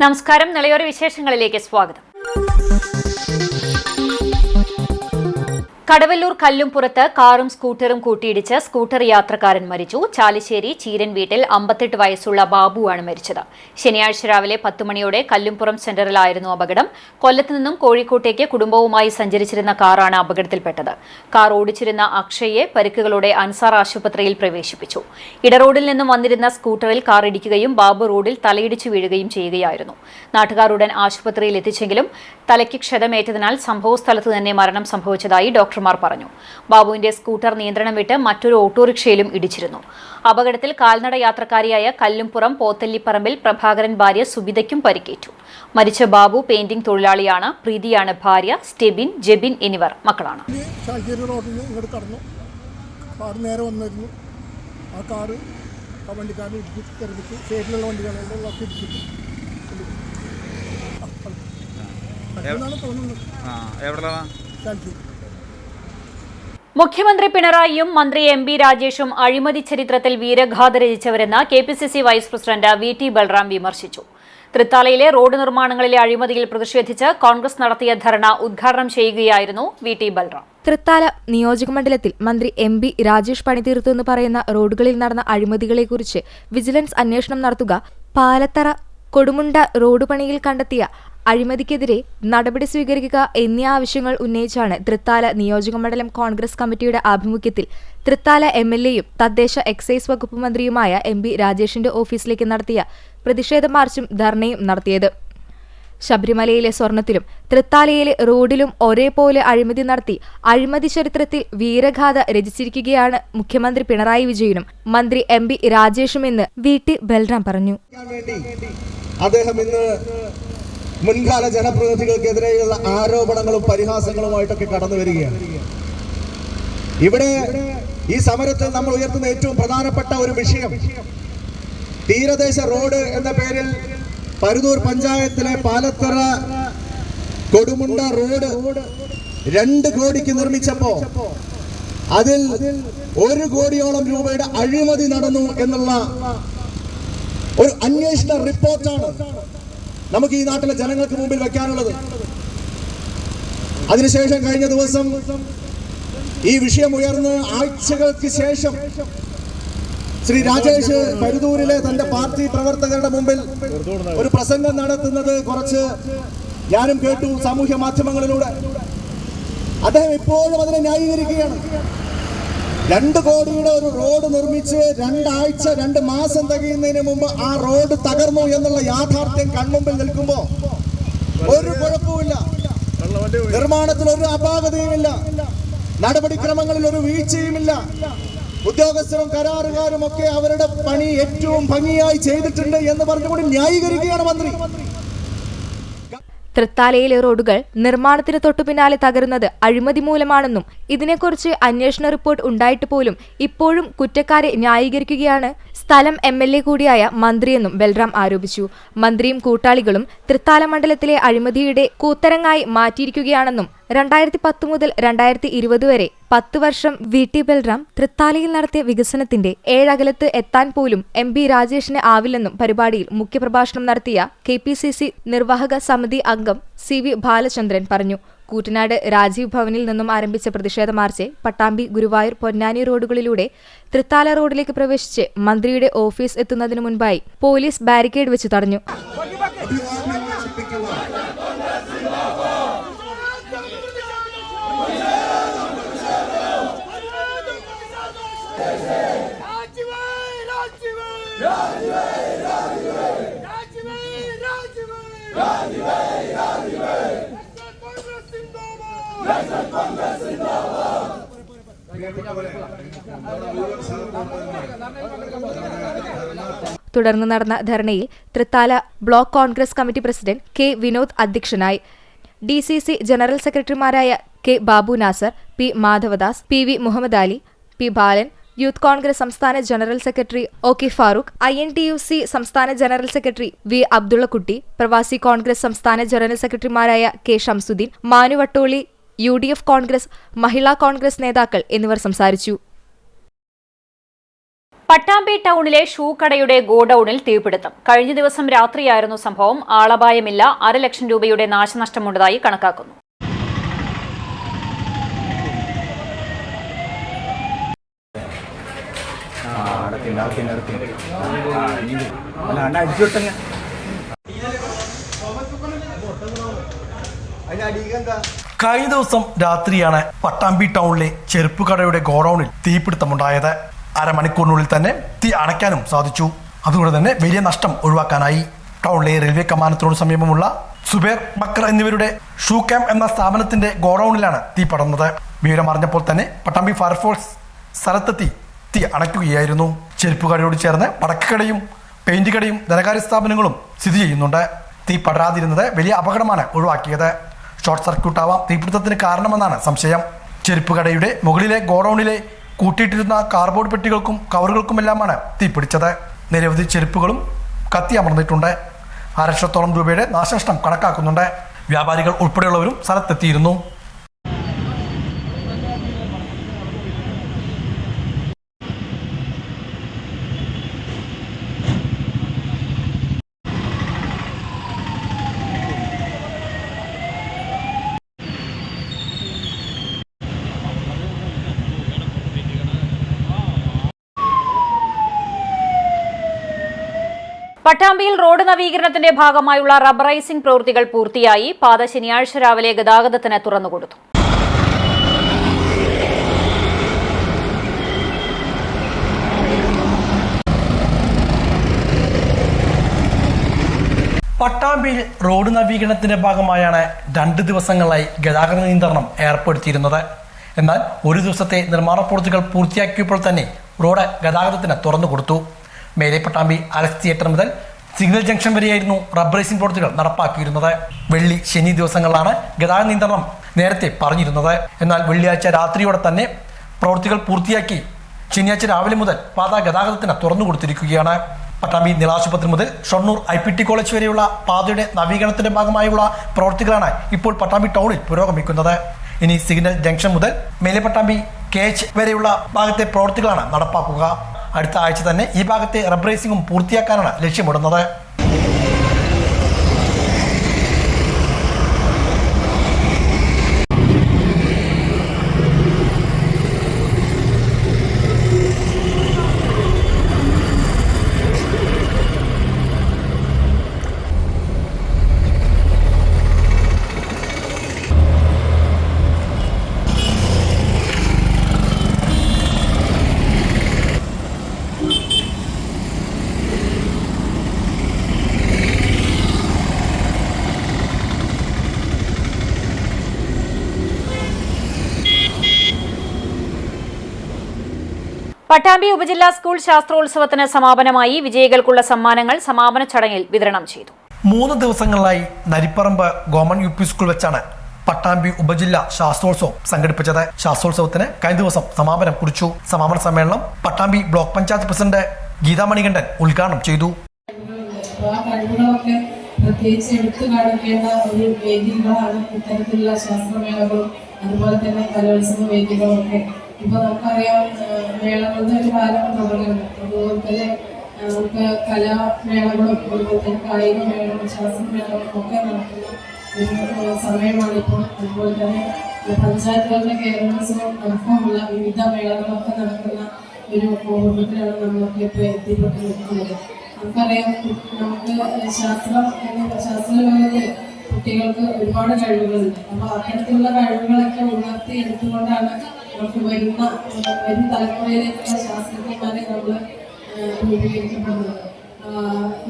നമസ്കാരം. നിളയോര വിശേഷങ്ങളിലേക്ക് സ്വാഗതം. കടവല്ലൂർ കല്ലുംപുറത്ത് കാറും സ്കൂട്ടറും കൂട്ടിയിടിച്ച് സ്കൂട്ടർ യാത്രക്കാരൻ മരിച്ചു. ചാലിശ്ശേരി ചീരൻ വീട്ടിൽ 58 വയസ്സുള്ള ബാബുവാണ് മരിച്ചത്. ശനിയാഴ്ച രാവിലെ 10 മണിയോടെ കല്ലുംപുറം സെന്ററിലായിരുന്നു അപകടം. കൊല്ലത്ത് നിന്നും കോഴിക്കോട്ടേക്ക് കുടുംബവുമായി സഞ്ചരിച്ചിരുന്ന കാറാണ് അപകടത്തിൽപ്പെട്ടത്. കാർ ഓടിച്ചിരുന്ന അക്ഷയെ പരിക്കുകളോടെ അൻസാർ ആശുപത്രിയിൽ പ്രവേശിപ്പിച്ചു. ഇടറോഡിൽ നിന്നും വന്നിരുന്ന സ്കൂട്ടറിൽ കാർ ഇടിക്കുകയും ബാബു റോഡിൽ തലയിടിച്ചു വീഴുകയും ചെയ്യുകയായിരുന്നു. നാട്ടുകാർ ഉടൻ ആശുപത്രിയിൽ എത്തിച്ചെങ്കിലും തലയ്ക്ക് ക്ഷതമേറ്റതിനാൽ സംഭവസ്ഥലത്ത് തന്നെ മരണം സംഭവിച്ചതായി ഡോക്ടർമാർ പറഞ്ഞു. ബാബുവിന്റെ സ്കൂട്ടർ നിയന്ത്രണം വിട്ട് മറ്റൊരു ഓട്ടോറിക്ഷയിലും ഇടിച്ചിരുന്നു. അപകടത്തിൽ കാൽനട യാത്രക്കാരിയായ കല്ലുംപുറം പോത്തല്ലിപ്പറമ്പിൽ പ്രഭാകരൻ ഭാര്യ സുബിതയ്ക്കും പരിക്കേറ്റു. മരിച്ച ബാബു പെയിന്റിംഗ് തൊഴിലാളിയാണ്. പ്രീതിയാണ് ഭാര്യ. സ്റ്റെബിൻ, ജെബിൻ എന്നിവർ മക്കളാണ്. മുഖ്യമന്ത്രി പിണറായിയും മന്ത്രി എം.ബി. രാജേഷും അഴിമതി ചരിത്രത്തിൽ Veeragatha രചിച്ചവരെന്ന് KPCC vice president വി.ടി. Balram വിമർശിച്ചു. തൃത്താലയിലെ റോഡ് നിർമ്മാണങ്ങളിലെ അഴിമതിയിൽ പ്രതിഷേധിച്ച് കോൺഗ്രസ് നടത്തിയ ധർണ ഉദ്ഘാടനം ചെയ്യുകയായിരുന്നു വി.ടി. ബൽറാം. തൃത്താല നിയോജകമണ്ഡലത്തിൽ മന്ത്രി എം.ബി. രാജേഷ് പണിതീർത്തുവെന്ന് പറയുന്ന റോഡുകളിൽ നടന്ന അഴിമതികളെക്കുറിച്ച് വിജിലൻസ് അന്വേഷണം നടത്തുക, പാലത്തറ കൊടുമുണ്ട റോഡ് പണിയിൽ കണ്ടെത്തിയ അഴിമതിക്കെതിരെ നടപടി സ്വീകരിക്കുക എന്നീ ആവശ്യങ്ങൾ ഉന്നയിച്ചാണ് തൃത്താല നിയോജകമണ്ഡലം കോൺഗ്രസ് കമ്മിറ്റിയുടെ ആഭിമുഖ്യത്തിൽ തൃത്താല എം.എൽ.എയും തദ്ദേശ എക്സൈസ് വകുപ്പ് മന്ത്രിയുമായ എം.ബി. രാജേഷിന്റെ ഓഫീസിലേക്ക് നടത്തിയ പ്രതിഷേധ മാർച്ചും ധർണയും നടത്തിയത്. ശബരിമലയിലെ സ്വർണത്തിലും തൃത്താലയിലെ റോഡിലും ഒരേപോലെ അഴിമതി നടത്തി അഴിമതി ചരിത്രത്തിൽ വീരഗാഥ രചിച്ചിരിക്കുകയാണ് മുഖ്യമന്ത്രി പിണറായി വിജയനും മന്ത്രി എം.ബി. രാജേഷുമെന്ന് വി.ടി. ബൽറാം പറഞ്ഞു. മുൻകാല ജനപ്രതിനിധികൾക്കെതിരെയുള്ള ആരോപണങ്ങളും പരിഹാസങ്ങളുമായിട്ടൊക്കെ കടന്നു വരികയാണ്. ഇവിടെ ഈ സമരത്തിൽ നമ്മൾ ഉയർത്തുന്ന ഏറ്റവും പ്രധാനപ്പെട്ട ഒരു വിഷയം തീരദേശ റോഡ് എന്ന പേരിൽ പരുതൂർ പഞ്ചായത്തിലെ പാലത്തറ കൊടുമുണ്ട റോഡ് 2 കോടിക്ക് നിർമ്മിച്ചപ്പോ അതിൽ 1 കോടിയോളം രൂപയുടെ അഴിമതി നടന്നു എന്നുള്ള ഒരു അന്വേഷണ റിപ്പോർട്ടാണ് നമുക്ക് ഈ നാട്ടിലെ ജനങ്ങൾക്ക് മുമ്പിൽ വെക്കാനുള്ളത്. അതിനുശേഷം കഴിഞ്ഞ ദിവസം ഈ വിഷയം ഉയർന്ന് ആഴ്ചകൾക്ക് ശേഷം ശ്രീ രാജേഷ് പരുതൂരിലെ തന്റെ പാർട്ടി പ്രവർത്തകരുടെ മുമ്പിൽ ഒരു പ്രസംഗം നടത്തുന്നത് കുറച്ച് ഞാനും കേട്ടു സാമൂഹ്യ മാധ്യമങ്ങളിലൂടെ. അദ്ദേഹം ഇപ്പോഴും അതിനെ ന്യായീകരിക്കുകയാണ്. 2 കോടിയുടെ ഒരു റോഡ് നിർമ്മിച്ച് 2 മാസം തികയുന്നതിന് മുമ്പ് ആ റോഡ് തകർന്നു എന്നുള്ള യാഥാർത്ഥ്യം കൺമുമ്പിൽ നിൽക്കുമ്പോ ഒരു കുഴപ്പമില്ല, നിർമ്മാണത്തിൽ ഒരു അപാകതയുമില്ല, നടപടിക്രമങ്ങളിൽ ഒരു വീഴ്ചയുമില്ല, ഉദ്യോഗസ്ഥരും കരാറുകാരും ഒക്കെ അവരുടെ പണി ഏറ്റവും ഭംഗിയായി ചെയ്തിട്ടുണ്ട് എന്ന് പറഞ്ഞുകൊണ്ട് ന്യായീകരിക്കുകയാണ് മന്ത്രി. തൃത്താലയിലെ റോഡുകൾ നിർമ്മാണത്തിന് തൊട്ടുപിന്നാലെ തകരുന്നത് അഴിമതി മൂലമാണെന്നും ഇതിനെക്കുറിച്ച് അന്വേഷണ റിപ്പോർട്ട് ഉണ്ടായിട്ട് പോലും ഇപ്പോഴും കുറ്റക്കാരെ ന്യായീകരിക്കുകയാണ് സ്ഥലം എം.എൽ.എ. കൂടിയായ മന്ത്രിയെന്നും ബൽറാം ആരോപിച്ചു. മന്ത്രിയും കൂട്ടാളികളും തൃത്താല മണ്ഡലത്തിലെ അഴിമതിയുടെ കൂത്തരങ്ങായി മാറ്റിയിരിക്കുകയാണെന്നും 2010 മുതൽ 2020 വരെ 10 വർഷം വി.ടി. ബൽറാം തൃത്താലയിൽ നടത്തിയ വികസനത്തിന്റെ 7 അകലത്ത് എത്താൻ പോലും എം.ബി. രാജേഷിന് ആവില്ലെന്നും പരിപാടിയിൽ മുഖ്യപ്രഭാഷണം നടത്തിയ കെ.പി.സി.സി നിർവാഹക സമിതി അംഗം സി.വി. ബാലചന്ദ്രൻ പറഞ്ഞു. കൂറ്റനാട് രാജീവ് ഭവനിൽ നിന്നും ആരംഭിച്ച പ്രതിഷേധ മാർച്ച് പട്ടാമ്പി, ഗുരുവായൂർ, പൊന്നാനി റോഡുകളിലൂടെ തൃത്താല റോഡിലേക്ക് പ്രവേശിച്ച് മന്ത്രിയുടെ ഓഫീസ് എത്തുന്നതിനു മുൻപായി പോലീസ് ബാരിക്കേഡ് വെച്ച് തടഞ്ഞു. തുടർന്ന് നടന്ന ധർണയിൽ Thrithala block Congress committee president K. Vinod അധ്യക്ഷനായി. ഡി.സി.സി ജനറൽ സെക്രട്ടറിമാരായ K. Babu Nasar, P. Madhavadas, P. V. Muhammad Ali, P. Balan, youth Congress സംസ്ഥാന general secretary O K. Farooq, INTUC സംസ്ഥാന general secretary V. Abdullakutty, Pravasi Congress സംസ്ഥാന ജനറൽ സെക്രട്ടറിമാരായ കെ. ഷംസുദ്ദീൻ, മാനു വട്ടോളി, UDF കോൺഗ്രസ്, മഹിളാ കോൺഗ്രസ് നേതാക്കൾ എന്നിവർ സംസാരിച്ചു. പട്ടാമ്പി ടൗണിലെ ഷൂ കടയുടെ ഗോഡൌണിൽ തീപിടുത്തം. കഴിഞ്ഞ ദിവസം രാത്രിയായിരുന്നു സംഭവം. ആളപായമില്ല. 1.5 ലക്ഷം രൂപയുടെ നാശനഷ്ടമുണ്ടായി കണക്കാക്കുന്നു. കഴിഞ്ഞ ദിവസം രാത്രിയാണ് പട്ടാമ്പി ടൗണിലെ ചെരുപ്പ് കടയുടെ ഗോഡൌണിൽ തീപിടുത്തമുണ്ടായത്. അരമണിക്കൂറിനുള്ളിൽ തന്നെ തീ അണയ്ക്കാനും സാധിച്ചു. അതുകൊണ്ട് തന്നെ വലിയ നഷ്ടം ഒഴിവാക്കാനായി. ടൗണിലെ റെയിൽവേ കമാനത്തിനോട് സമീപമുള്ള സുബേർ ബക്കർ എന്നിവരുടെ ഷൂ ക്യാമ്പ് എന്ന സ്ഥാപനത്തിന്റെ ഗോഡൌണിലാണ് തീ പടർന്നത്. വിവരമറിഞ്ഞപ്പോൾ തന്നെ പട്ടാമ്പി ഫയർഫോഴ്സ് സ്ഥലത്തെത്തി തീ അണയ്ക്കുകയായിരുന്നു. ചെരുപ്പ് കടയോട് ചേർന്ന് പടക്കക്കടയും പെയിന്റ് കടയും ധനകാര്യ സ്ഥാപനങ്ങളും സ്ഥിതി ചെയ്യുന്നുണ്ട്. തീ പടരാതിരുന്നത് വലിയ അപകടമാണ് ഒഴിവാക്കിയത്. ഷോർട്ട് സർക്യൂട്ട് ആവാം തീപിടുത്തത്തിന് കാരണമെന്നാണ് സംശയം. ചെരുപ്പ് കടയുടെ മുകളിലെ ഗോഡൌണിലെ കൂട്ടിയിട്ടിരുന്ന കാർഡ്ബോർഡ് പെട്ടികൾക്കും കവറുകൾക്കുമെല്ലാമാണ് തീപിടിച്ചത്. നിരവധി ചെരുപ്പുകളും കത്തിയമർന്നിട്ടുണ്ട്. 1.5 ലക്ഷത്തോളം രൂപയുടെ നാശനഷ്ടം കണക്കാക്കുന്നുണ്ട്. വ്യാപാരികൾ ഉൾപ്പെടെയുള്ളവരും സ്ഥലത്തെത്തിയിരുന്നു. പട്ടാമ്പിയിൽ റോഡ് നവീകരണത്തിന്റെ ഭാഗമായുള്ള റബ്ബറൈസിംഗ് പ്രവൃത്തികൾ പൂർത്തിയായി. പാത ശനിയാഴ്ച രാവിലെ ഗതാഗതത്തിന് തുറന്നുകൊടുത്തു. പട്ടാമ്പിയിൽ റോഡ് നവീകരണത്തിന്റെ ഭാഗമായാണ് 2 ദിവസങ്ങളായി ഗതാഗത നിയന്ത്രണം ഏർപ്പെടുത്തിയിരുന്നത്. എന്നാൽ ഒരു ദിവസത്തെ നിർമ്മാണ പ്രവൃത്തികൾ പൂർത്തിയാക്കിയപ്പോൾ തന്നെ റോഡ് ഗതാഗതത്തിന് തുറന്നുകൊടുത്തു. മേലെ പട്ടാമ്പി അലക്സ് തിയേറ്റർ മുതൽ സിഗ്നൽ ജംഗ്ഷൻ വരെയായിരുന്നു റബ്ബറൈസിംഗ് പ്രവൃത്തികൾ നടപ്പാക്കിയിരുന്നത്. വെള്ളി ശനി ദിവസങ്ങളിലാണ് ഗതാഗത നിയന്ത്രണം നേരത്തെ പറഞ്ഞിരുന്നത്. എന്നാൽ വെള്ളിയാഴ്ച രാത്രിയോടെ തന്നെ പ്രവൃത്തികൾ പൂർത്തിയാക്കി ശനിയാഴ്ച രാവിലെ മുതൽ പാത ഗതാഗതത്തിന് തുറന്നു കൊടുത്തിരിക്കുകയാണ്. പട്ടാമ്പി നിലാശുപത്രി മുതൽ ഷൊർണൂർ IPT കോളേജ് വരെയുള്ള പാതയുടെ നവീകരണത്തിന്റെ ഭാഗമായുള്ള പ്രവൃത്തികളാണ് ഇപ്പോൾ പട്ടാമ്പി ടൗണിൽ പുരോഗമിക്കുന്നത്. ഇനി സിഗ്നൽ ജംഗ്ഷൻ മുതൽ മേലെ പട്ടാമ്പി KH വരെയുള്ള ഭാഗത്തെ പ്രവൃത്തികളാണ് നടപ്പാക്കുക. അടുത്ത ആഴ്ച തന്നെ ഈ ഭാഗത്തെ റബ്ബറൈസിംഗും പൂർത്തിയാക്കാനാണ് ലക്ഷ്യമിടുന്നത്. പട്ടാമ്പി ഉപജില്ലാ സ്കൂൾ ശാസ്ത്രോത്സവത്തിന് സമാപനമായി. വിജയികൾക്കുള്ള സമ്മാനങ്ങൾ സമാപന ചടങ്ങിൽ വിതരണം ചെയ്തു. 3 ദിവസങ്ങളിലായി നരിപ്പറമ്പ് ഗവൺമെന്റ് UP സ്കൂൾ വെച്ചാണ് പട്ടാമ്പി ഉപജില്ലാ ശാസ്ത്രോത്സവം സംഘടിപ്പിച്ചത്. ശാസ്ത്രോത്സവത്തിന് കഴിഞ്ഞ ദിവസം സമാപനം കുറിച്ചു. സമാപന സമ്മേളനം പട്ടാമ്പി ബ്ലോക്ക് പഞ്ചായത്ത് പ്രസിഡന്റ് ഗീതാ മണികണ്ഠൻ ഉദ്ഘാടനം ചെയ്തു. പ്രത്യേകിച്ച് എടുത്തു കാണിക്കേണ്ട ഒരു വേദികളാണ് ഇത്തരത്തിലുള്ള ശാസ്ത്രമേളകളും അതുപോലെ തന്നെ കലോത്സവ വേദികളും ഒക്കെ. ഇപ്പൊ നമുക്കറിയാം മേളകളുടെ ഒരു കാലം തുടങ്ങുന്നുണ്ട്. അതുപോലെ തന്നെ നമുക്ക് കലാമേളകളും അതുപോലെ തന്നെ കായിക മേളകളും ശാസ്ത്രമേളകളും ഒക്കെ നടക്കുന്ന ഒരു സമയമാണിപ്പോൾ. അതുപോലെ തന്നെ പഞ്ചായത്തുകളുടെ കേരളോത്സവം അടക്കമുള്ള വിവിധ മേളകളൊക്കെ നടക്കുന്ന ഒരു മുഹൂർത്തത്തിലാണ് നമ്മളൊക്കെ ഇപ്പോൾ എത്തിപ്പെട്ട് നിൽക്കുന്നത്. നമുക്കറിയാം നമുക്ക് ശാസ്ത്രലോകത്ത് കുട്ടികൾക്ക് ഒരുപാട് കഴിവുകളുണ്ട്. അപ്പോൾ അത്തരത്തിലുള്ള കഴിവുകളൊക്കെ ഉണർത്തി എടുത്തുകൊണ്ടാണ് നമുക്ക് വരും തലമുറയിലേക്കുള്ള ശാസ്ത്രജ്ഞന്മാരെ നമ്മൾ രൂപീകരിക്കപ്പെടുന്നത്.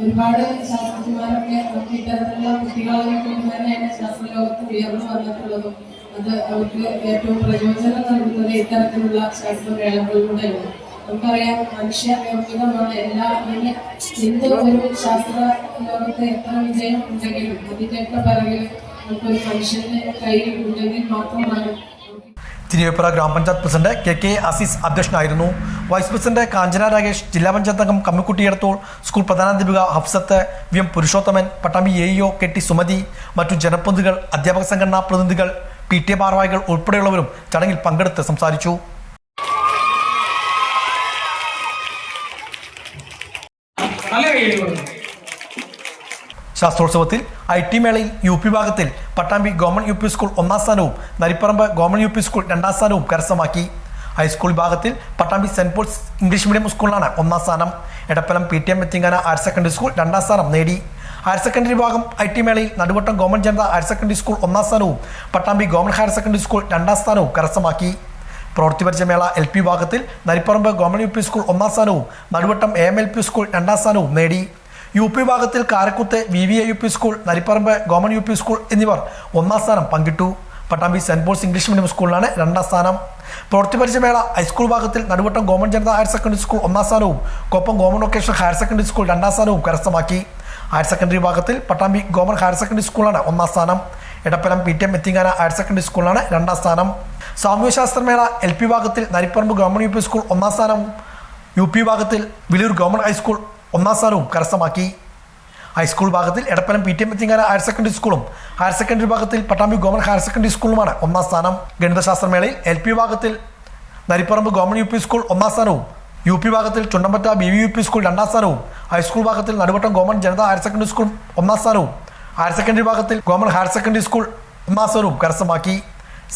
ഒരുപാട് ശാസ്ത്രജ്ഞന്മാരൊക്കെ നമുക്ക് ഇത്തരത്തിലുള്ള കുട്ടികളെ കൊണ്ട് തന്നെയാണ് ശാസ്ത്രലോകത്ത് ഉയർന്നു വന്നിട്ടുള്ളതും അത് അവർക്ക് ഏറ്റവും പ്രയോജനം നൽകുന്നത് ഇത്തരത്തിലുള്ള ശാസ്ത്രമേളകളിലൂടെയാണ്. നമുക്കറിയാം മനുഷ്യ നിർമ്മിതമാണ് എന്ത് ഒരു ശാസ്ത്ര ലോകത്ത് എത്ര വിജയം ഉണ്ടെങ്കിലും അതിൻ്റെയൊക്കെ പിറകിൽ നമുക്കൊരു മനുഷ്യന്റെ കയ്യിൽ ഉണ്ടെങ്കിൽ മാത്രമാണ്. തിരുവേപ്പുറ ഗ്രാമപഞ്ചായത്ത് പ്രസിഡന്റ് KK അസീസ് അധ്യക്ഷനായിരുന്നു. വൈസ് പ്രസിഡന്റ് കാഞ്ചന രാകേഷ്, ജില്ലാ പഞ്ചായത്ത് അംഗം കമ്മിക്കുട്ടി എടത്തോൾ, സ്കൂൾ പ്രധാനാധ്യാപിക Hafsath, VM Purushothaman, Pattambi AEO KT Sumathi, മറ്റു ജനപ്രതിനിധികൾ, അധ്യാപക സംഘടനാ പ്രതിനിധികൾ, PTA ഭാരവാഹികൾ ഉൾപ്പെടെയുള്ളവരും ചടങ്ങിൽ പങ്കെടുത്ത് സംസാരിച്ചു. നല്ല കൈയ്യടി. ശാസ്ത്രോത്സവത്തിൽ IT മേളയിൽ UP വിഭാഗത്തിൽ പട്ടാമ്പി ഗവൺമെന്റ് UP സ്കൂൾ 1ാം സ്ഥാനവും നരിപ്പറമ്പ് ഗവൺമെന്റ് UP സ്കൂൾ 2ാം സ്ഥാനവും കരസ്ഥമാക്കി. ഹൈസ്കൂൾ വിഭാഗത്തിൽ Pattambi Saint Paul's English medium സ്കൂളിലാണ് 1ാം സ്ഥാനം. എടപ്പലം PTM എത്തിങ്ങാന ഹയർ സെക്കൻഡറി സ്കൂൾ 2ാം സ്ഥാനം നേടി. ഹയർ സെക്കൻഡറി വിഭാഗം IT മേളയിൽ Naduvattam government Janata higher secondary school 1ാം സ്ഥാനവും Pattambi government higher secondary school 2ാം സ്ഥാനവും കരസ്ഥമാക്കി. പ്രവൃത്തി പരിചയമേള LP വിഭാഗത്തിൽ നരിപ്പറമ്പ് ഗവൺമെന്റ് UP സ്കൂൾ 1ാം സ്ഥാനവും നടുവട്ടം AMLP സ്കൂൾ 2ാം സ്ഥാനവും നേടി. UP വിഭാഗത്തിൽ Karakkuth VVA UP school, Naripparamba government UP school എന്നിവർ 1ാം സ്ഥാനം പങ്കിട്ടു. Pattambi Saint Paul's English medium സ്കൂളിലാണ് 2ാം സ്ഥാനം. പ്രവൃത്തി പരിചയമേള ഹൈസ്കൂൾ വിഭാഗത്തിൽ Naduvattam government Janata higher secondary school 1ാം സ്ഥാനവും Koppam government vocational higher secondary school 2ാം സ്ഥാനവും കരസ്ഥമാക്കി. ഹയർ സെക്കൻഡറി വിഭാഗത്തിൽ പട്ടാമ്പി ഗവൺമെന്റ് ഹയർ സെക്കൻഡറി സ്കൂളാണ് 1ാം സ്ഥാനം. എടപ്പലം PTM എത്തിങ്ങാന ഹയർ സെക്കൻഡറി സ്കൂളാണ് 2ാം സ്ഥാനം. സാമൂഹ്യശാസ്ത്രമേള LP വിഭാഗത്തിൽ നരിപ്പറമ്പ് ഗവൺമെന്റ് UP സ്കൂൾ 1ാം സ്ഥാനവും UP വിഭാഗത്തിൽ വിലൂർ ഗവൺമെന്റ് ഹൈസ്കൂൾ 1ാം സ്ഥാനവും കരസ്ഥമാക്കി. ഹൈസ്കൂൾ വിഭാഗത്തിൽ എടപ്പലം PTM എത്തിങ്ങാന ഹയർ സെക്കൻഡറി സ്കൂളും ഹയർ സെക്കൻഡറി വിഭാഗത്തിൽ പട്ടാമ്പി ഗവൺമെന്റ് ഹയർ സെക്കൻഡറി സ്കൂളുമാണ് 1ാം സ്ഥാനം. ഗണിതശാസ്ത്രമേളയിൽ LP വിഭാഗത്തിൽ നരിപ്പറമ്പ് ഗവൺമെന്റ് UP സ്കൂൾ 1ാം സ്ഥാനവും UP വിഭാഗത്തിൽ ചുണ്ടമ്പറ്റ BVUP സ്കൂൾ 2ാം സ്ഥാനവും ഹൈസ്കൂൾ വിഭാഗത്തിൽ Naduvattam government Janata higher secondary school 1ാം സ്ഥാനവും ഹയർ സെക്കൻഡറി വിഭാഗത്തിൽ ഗവൺമെന്റ് ഹയർ സെക്കൻഡറി സ്കൂൾ 1ാം സ്ഥാനവും കരസ്ഥമാക്കി.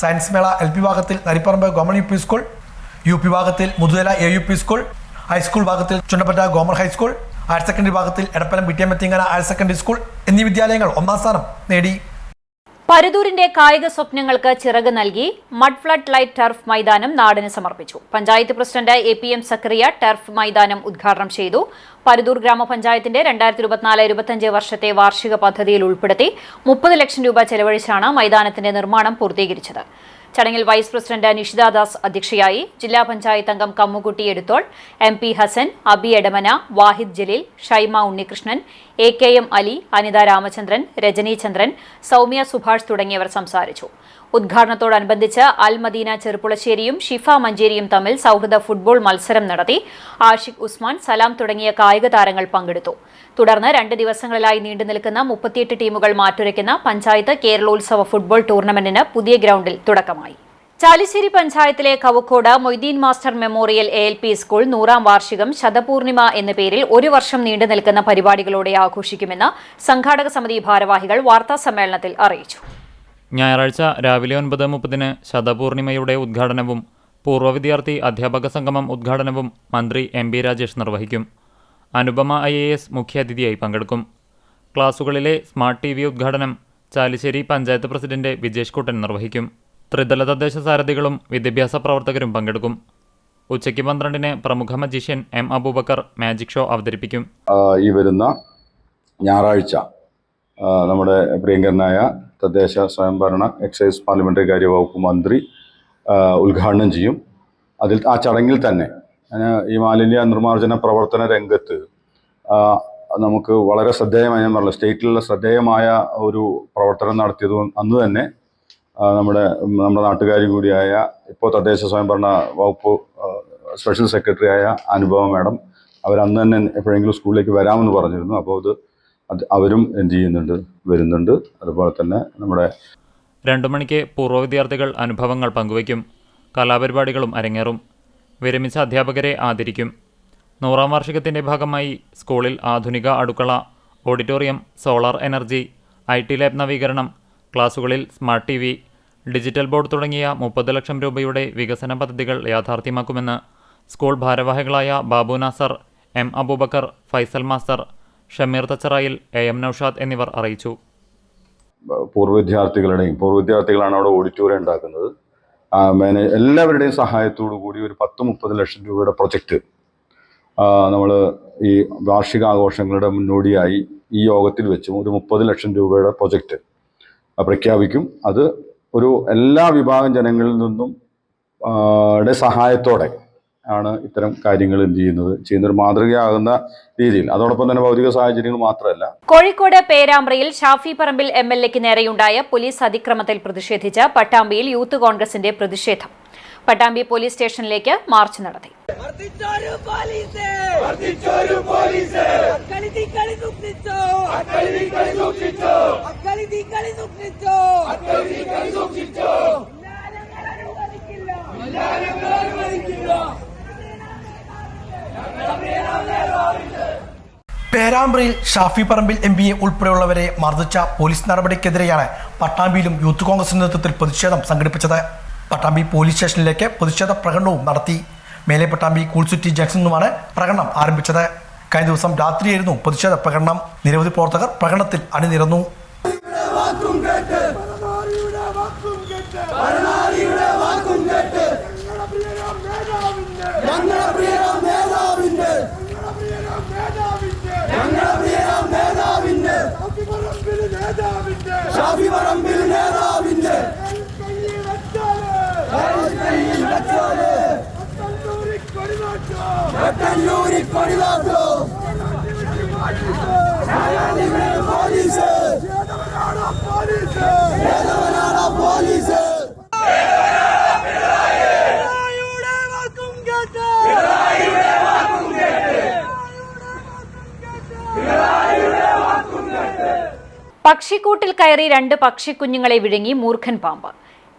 സയൻസ് മേള LP വിഭാഗത്തിൽ Naripparamba government UP school, UP വിഭാഗത്തിൽ മുതുതല AUP സ്കൂൾ, ഹൈസ്കൂൾ വിഭാഗത്തിൽ Chundappatta government high school, higher secondary വിഭാഗത്തിൽ എടപ്പലം PTM എത്തിങ്ങാന ഹയർ സെക്കൻഡറി സ്കൂൾ എന്നീ വിദ്യാലയങ്ങൾ 1ാം സ്ഥാനം നേടി. പരുതൂരിന്റെ കായിക സ്വപ്നങ്ങൾക്ക് ചിറക് നൽകി മഡ് ഫ്ലഡ് ലൈറ്റ് ടർഫ് മൈതാനം നാടിന് സമർപ്പിച്ചു. Panchayat president APM Zakariya turf മൈതാനം ഉദ്ഘാടനം ചെയ്തു. പരുതൂർ ഗ്രാമപഞ്ചായത്തിന്റെ 2024-25 വർഷത്തെ വാർഷിക പദ്ധതിയിൽ ഉൾപ്പെടുത്തി 30 ലക്ഷം രൂപ ചെലവഴിച്ചാണ് മൈതാനത്തിന്റെ നിർമ്മാണം പൂർത്തീകരിച്ചത്. ചടങ്ങിൽ വൈസ് പ്രസിഡന്റ് നിഷിത ദാസ് അധ്യക്ഷയായി. ജില്ലാ പഞ്ചായത്ത് അംഗം കമ്മുകുട്ടി എടുത്തോൾ, MP ഹസൻ, അബി എടമന, വാഹിദ് ജലീൽ, ഷൈമ ഉണ്ണികൃഷ്ണൻ, AKM അലി, അനിത രാമചന്ദ്രൻ, രജനി ചന്ദ്രൻ, സൗമ്യ സുഭാഷ് തുടങ്ങിയവർ സംസാരിച്ചു. ഉദ്ഘാടനത്തോടനുബന്ധിച്ച് അൽ മദീന ചെറുപ്പുളശ്ശേരിയും ഷിഫ മഞ്ചേരിയും തമ്മിൽ സൗഹൃദ ഫുട്ബോൾ മത്സരം നടത്തി. ആഷിഖ് ഉസ്മാൻ, സലാം തുടങ്ങിയ കായിക താരങ്ങൾ പങ്കെടുത്തു. തുടർന്ന് 2 ദിവസങ്ങളിലായി നീണ്ടുനിൽക്കുന്ന 38 ടീമുകൾ മാറ്റുരയ്ക്കുന്ന പഞ്ചായത്ത് കേരളോത്സവ ഫുട്ബോൾ ടൂർണമെന്റിന് പുതിയ ഗ്രൗണ്ടിൽ തുടക്കമായി. ചാലിശ്ശേരി പഞ്ചായത്തിലെ Kavukode Moideen master memorial ALP school 100ാം വാർഷികം ശതപൂർണിമ എന്ന പേരിൽ 1 വർഷം നീണ്ടുനിൽക്കുന്ന പരിപാടികളോടെ ആഘോഷിക്കുമെന്ന് സംഘാടക സമിതി ഭാരവാഹികൾ വാർത്താസമ്മേളനത്തിൽ അറിയിച്ചു. ഞായറാഴ്ച രാവിലെ 9:30 ശതപൂർണിമയുടെ ഉദ്ഘാടനവും പൂർവ്വ വിദ്യാർത്ഥി അധ്യാപക സംഗമം ഉദ്ഘാടനവും മന്ത്രി MP രാജേഷ് നിർവഹിക്കും. അനുപമ IAS മുഖ്യാതിഥിയായി പങ്കെടുക്കും. ക്ലാസുകളിലെ സ്മാർട്ട് TV ഉദ്ഘാടനം ചാലിശ്ശേരി പഞ്ചായത്ത് പ്രസിഡന്റ് വിജേഷ് കുട്ടൻ നിർവഹിക്കും. ത്രിതല തദ്ദേശ സാരഥികളും വിദ്യാഭ്യാസ പ്രവർത്തകരും പങ്കെടുക്കും. ഉച്ചയ്ക്ക് 12-ന് പ്രമുഖ magician M Abubakar magic show അവതരിപ്പിക്കും. ഈ വരുന്ന ഞായറാഴ്ച നമ്മുടെ പ്രിയങ്കരനായ തദ്ദേശ സ്വയംഭരണ എക്സൈസ് പാർലമെൻ്ററി കാര്യ വകുപ്പ് മന്ത്രി ഉദ്ഘാടനം ചെയ്യും. ആ ചടങ്ങിൽ തന്നെ ഈ മാലിന്യ നിർമ്മാർജ്ജന പ്രവർത്തന രംഗത്ത് നമുക്ക് വളരെ ശ്രദ്ധേയമായ, ഞാൻ പറഞ്ഞു, സ്റ്റേറ്റിലുള്ള ശ്രദ്ധേയമായ ഒരു പ്രവർത്തനം നടത്തിയത് അന്ന് തന്നെ നമ്മുടെ നാട്ടുകാരി കൂടിയായ ഇപ്പോൾ തദ്ദേശ സ്വയംഭരണ വകുപ്പ് സ്പെഷ്യൽ സെക്രട്ടറി ആയ അനുപമ മാഡം അവരന്ന് തന്നെ എപ്പോഴെങ്കിലും സ്കൂളിലേക്ക് വരാമെന്ന് പറഞ്ഞിരുന്നു. അപ്പോൾ അവരും എന്ത് ചെയ്യുന്നുണ്ട്, വരുന്നുണ്ട്. അതുപോലെ തന്നെ നമ്മുടെ 2 മണിക്ക് പൂർവ്വ വിദ്യാർത്ഥികൾ അനുഭവങ്ങൾ പങ്കുവയ്ക്കും. കലാപരിപാടികളും അരങ്ങേറും. വിരമിച്ച അധ്യാപകരെ ആദരിക്കും. 100ാം വാർഷികത്തിൻ്റെ ഭാഗമായി സ്കൂളിൽ ആധുനിക അടുക്കള, auditorium, solar energy, IT lab നവീകരണം, ക്ലാസുകളിൽ സ്മാർട്ട് TV, ഡിജിറ്റൽ ബോർഡ് തുടങ്ങിയ 30 ലക്ഷം രൂപയുടെ വികസന പദ്ധതികൾ യാഥാർത്ഥ്യമാക്കുമെന്ന് സ്കൂൾ ഭാരവാഹികളായ Babu Nasar, M Aboobacker, Faisal master, Shameer Thacharayil, AM Noushad എന്നിവർ അറിയിച്ചു. പൂർവ്വ വിദ്യാർത്ഥികളാണ് അവിടെ ഓഡിറ്റോറിയം ഉണ്ടാക്കുന്നത്. എല്ലാവരുടെയും സഹായത്തോടു കൂടി ഒരു 10-30 ലക്ഷം രൂപയുടെ പ്രൊജക്റ്റ് നമ്മൾ ഈ വാർഷികാഘോഷങ്ങളുടെ മുന്നോടിയായി ഈ യോഗത്തിൽ വെച്ചും ഒരു 30 ലക്ഷം രൂപയുടെ പ്രൊജക്റ്റ് പ്രഖ്യാപിക്കും. അത് ഒരു എല്ലാ വിഭാഗം ജനങ്ങളിൽ നിന്നും സഹായത്തോടെ ആണ് ഇത്തരം കാര്യങ്ങൾ ചെയ്യുന്നൊരു മാതൃകയാകുന്ന രീതിയിൽ. അതോടൊപ്പം തന്നെ ഭൗതിക സാഹചര്യങ്ങൾ മാത്രമല്ല. കോഴിക്കോട് പേരാമ്പ്രയിൽ ഷാഫി പറമ്പിൽ MLAക്ക് നേരെയുണ്ടായ പോലീസ് അതിക്രമത്തിൽ പ്രതിഷേധിച്ച് പട്ടാമ്പിയിൽ യൂത്ത് കോൺഗ്രസിന്റെ പ്രതിഷേധം. പട്ടാമ്പി പോലീസ് സ്റ്റേഷനിലേക്ക് മാർച്ച് നടത്തി. പേരാമ്പ്രയിൽ ഷാഫി പറമ്പിൽ MP ഉൾപ്പെടെയുള്ളവരെ മർദ്ദിച്ച പോലീസ് നടപടിക്കെതിരെയാണ് പട്ടാമ്പിയിലും യൂത്ത് കോൺഗ്രസിന്റെ നേതൃത്വത്തിൽ പ്രതിഷേധം സംഘടിപ്പിച്ചത്. പട്ടാമ്പി പോലീസ് സ്റ്റേഷനിലേക്ക് പ്രതിഷേധ പ്രകടനവും നടത്തി. മേലെ പട്ടാമ്പി കൂൾസുറ്റി ജംഗ്ഷനിൽ നിന്നുമാണ് പ്രകടനം ആരംഭിച്ചത്. കഴിഞ്ഞ ദിവസം രാത്രിയായിരുന്നു പ്രതിഷേധ പ്രകടനം. നിരവധി പ്രവർത്തകർ പ്രകടനത്തിൽ അണിനിരന്നു. പക്ഷിക്കൂട്ടിൽ കയറി 2 പക്ഷിക്കുഞ്ഞുങ്ങളെ വിഴുങ്ങി മൂർഖൻ പാമ്പ്.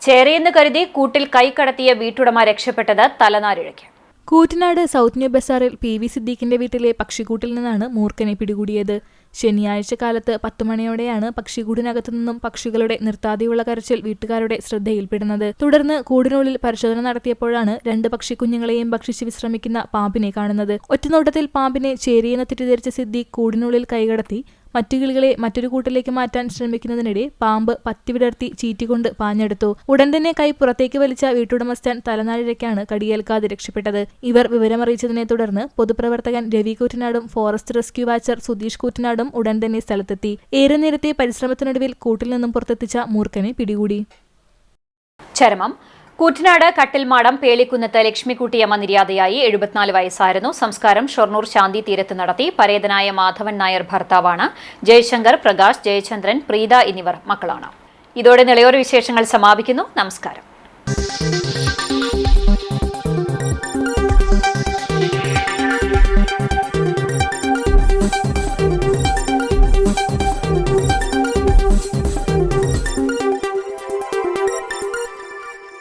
ചേരയെന്ന് കരുതി കൂട്ടിൽ കൈ കടത്തിയ വീട്ടുടമ രക്ഷപ്പെട്ടത് തലനാരിഴയ്ക്ക്. കൂറ്റനാട് സൗത്ത് ന്യൂ ബസാറിൽ PV സിദ്ദീഖിന്റെ വീട്ടിലെ പക്ഷിക്കൂട്ടിൽ നിന്നാണ് മൂർഖനെ പിടികൂടിയത്. ശനിയാഴ്ച കാലത്ത് 10 മണിയോടെയാണ് പക്ഷിക്കൂടിനകത്തു നിന്നും പക്ഷികളുടെ നിർത്താതെയുള്ള കരച്ചിൽ വീട്ടുകാരുടെ ശ്രദ്ധയിൽപ്പെടുന്നത്. തുടർന്ന് കൂടിനുള്ളിൽ പരിശോധന നടത്തിയപ്പോഴാണ് 2 പക്ഷിക്കുഞ്ഞുങ്ങളെയും ഭക്ഷിച്ച് വിശ്രമിക്കുന്ന പാമ്പിനെ കാണുന്നത്. ഒറ്റനോട്ടത്തിൽ പാമ്പിനെ ചേരിയെന്ന് തെറ്റിദ്ധരിച്ച സിദ്ദീഖ് കൂടിനുള്ളിൽ കൈകടത്തി മറ്റു കിളികളെ മറ്റൊരു കൂട്ടിലേക്ക് മാറ്റാൻ ശ്രമിക്കുന്നതിനിടെ പാമ്പ് പത്തി വിടർത്തി ചീറ്റിക്കൊണ്ട് പാഞ്ഞെടുത്തു. ഉടൻ തന്നെ കൈ പുറത്തേക്ക് വലിച്ച വീട്ടുടമസ്ഥൻ തലനാരിഴയ്ക്കാണ് കടിയേൽക്കാതെ രക്ഷപ്പെട്ടത്. ഇവർ വിവരമറിയിച്ചതിനെ തുടർന്ന് പൊതുപ്രവർത്തകൻ രവി കൂറ്റനാടും ഫോറസ്റ്റ് റെസ്ക്യൂ വാച്ചർ സുധീഷ് കൂറ്റനാടും ഉടൻ തന്നെ സ്ഥലത്തെത്തി. ഏറെ നേരത്തെ പരിശ്രമത്തിനൊടുവിൽ കൂട്ടിൽ നിന്നും പുറത്തെത്തിച്ച മൂർഖനെ പിടികൂടി. ചരമം കൂറ്റനാട് കട്ടിൽമാടം പേളിക്കുന്നത്ത് ലക്ഷ്മിക്കുട്ടിയമ്മ നിര്യാതയായി. 74 വയസ്സായിരുന്നു. സംസ്കാരം ഷൊർണൂർ ശാന്തി തീരത്ത് നടത്തി. പരേതനായ മാധവൻ നായർ ഭർത്താവാണ്. ജയശങ്കർ, പ്രകാശ്, ജയചന്ദ്രൻ, പ്രീത എന്നിവർ മക്കളാണ്. ഇതോടെ നിളയോര വിശേഷങ്ങൾ സമാപിക്കുന്നു. നമസ്കാരം.